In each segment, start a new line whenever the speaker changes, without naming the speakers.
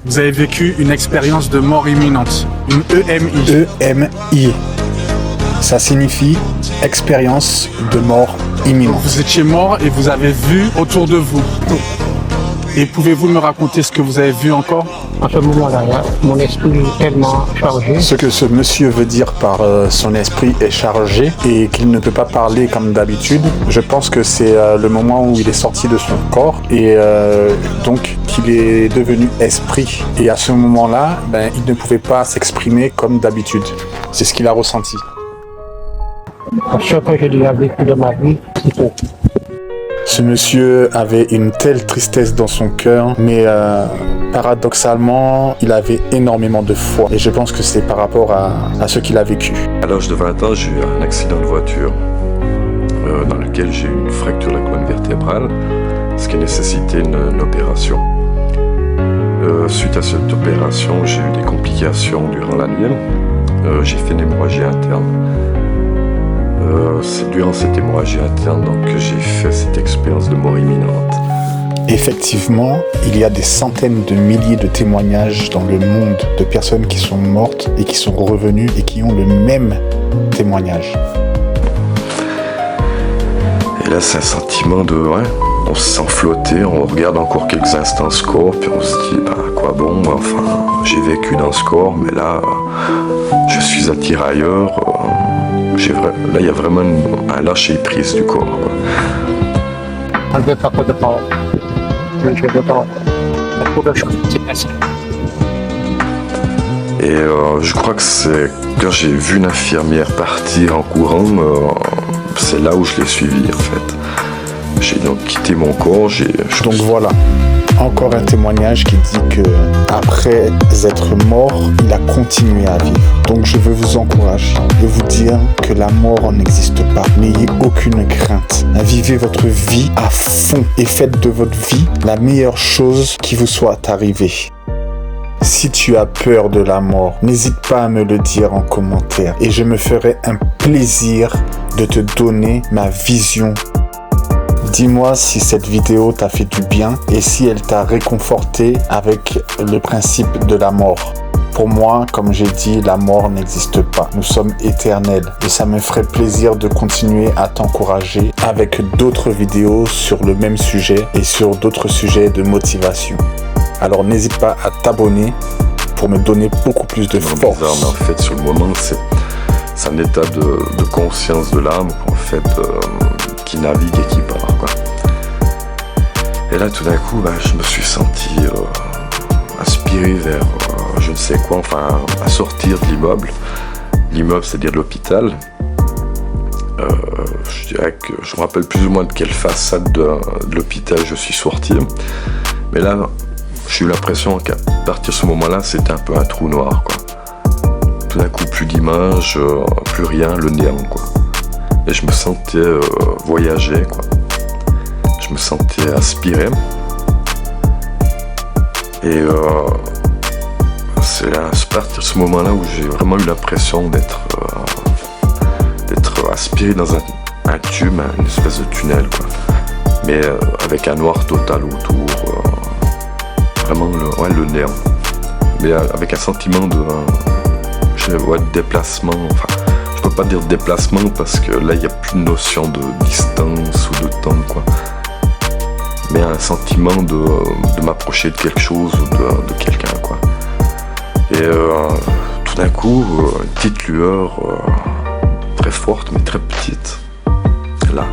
Vous avez vécu une expérience de mort imminente, une EMI.
EMI. Ça signifie expérience de mort imminente.
Vous étiez mort et vous avez vu autour de vous. Et pouvez-vous me raconter ce que vous avez vu encore?
À ce moment-là, mon esprit est tellement chargé.
Ce que ce monsieur veut dire par son esprit est chargé et qu'il ne peut pas parler comme d'habitude, je pense que c'est le moment où il est sorti de son corps et donc qu'il est devenu esprit. Et à ce moment-là, il ne pouvait pas s'exprimer comme d'habitude. C'est ce qu'il a ressenti.
Ce que j'ai déjà vécu de ma vie, c'est tout.
Ce monsieur avait une telle tristesse dans son cœur, mais paradoxalement, il avait énormément de foi. Et je pense que c'est par rapport à ce qu'il a vécu.
À l'âge de 20 ans, j'ai eu un accident de voiture dans lequel j'ai eu une fracture de la colonne vertébrale, ce qui a nécessité une opération. Suite à cette opération, j'ai eu des complications durant la nuit. J'ai fait une hémorragie interne. C'est durant cette hémorragie interne donc, que j'ai fait cette expérience de mort imminente.
Effectivement, il y a des centaines de milliers de témoignages dans le monde de personnes qui sont mortes et qui sont revenues et qui ont le même témoignage.
Et là, c'est un sentiment de... Ouais, on se sent flotter, on regarde encore quelques instants ce corps, puis on se dit, à quoi bon, enfin, j'ai vécu dans ce corps, mais là, je suis un tirailleur. Là, il y a vraiment un lâcher-prise du corps. Quoi.
On ne veut pas trop de parole. Je ne veux pas trop de choses. C'est facile.
Et je crois que c'est quand j'ai vu une infirmière partir en courant, c'est là où je l'ai suivie en fait. J'ai donc quitté mon corps.
Donc voilà. Encore un témoignage qui dit que après être mort, il a continué à vivre. Donc je veux vous encourager et vous dire que la mort n'existe pas. N'ayez aucune crainte. Vivez votre vie à fond et faites de votre vie la meilleure chose qui vous soit arrivée. Si tu as peur de la mort, n'hésite pas à me le dire en commentaire et je me ferai un plaisir de te donner ma vision. Dis-moi si cette vidéo t'a fait du bien et si elle t'a réconforté avec le principe de la mort. Pour moi, comme j'ai dit, la mort n'existe pas. Nous sommes éternels et ça me ferait plaisir de continuer à t'encourager avec d'autres vidéos sur le même sujet et sur d'autres sujets de motivation. Alors n'hésite pas à t'abonner pour me donner beaucoup plus de force.
Bizarre, mais en fait, sur le moment, c'est un état de conscience de l'âme en fait, qui navigue et qui part. Quoi. Et là, tout d'un coup, je me suis senti aspiré vers je ne sais quoi, enfin, à sortir de l'immeuble. L'immeuble, c'est-à-dire l'hôpital. Je dirais que je me rappelle plus ou moins de quelle façade de l'hôpital je suis sorti. Mais là, j'ai eu l'impression qu'à partir de ce moment-là, c'était un peu un trou noir. Quoi. Tout d'un coup, plus d'image, plus rien, le néant. Quoi. Et je me sentais voyager, quoi. Je me sentais aspiré. Et c'est à partir de ce moment-là où j'ai vraiment eu l'impression d'être aspiré dans un tube, une espèce de tunnel, quoi. Mais avec un noir total autour, vraiment le néant. Mais avec un sentiment de déplacement, enfin, je peux pas dire déplacement parce que là il n'y a plus de notion de distance ou de temps, quoi. Mais un sentiment de m'approcher de quelque chose ou de quelqu'un, quoi. Et tout d'un coup, une petite lueur très forte mais très petite, là,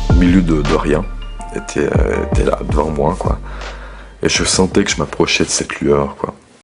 au milieu de rien, était là devant moi, quoi. Et je sentais que je m'approchais de cette lueur, quoi.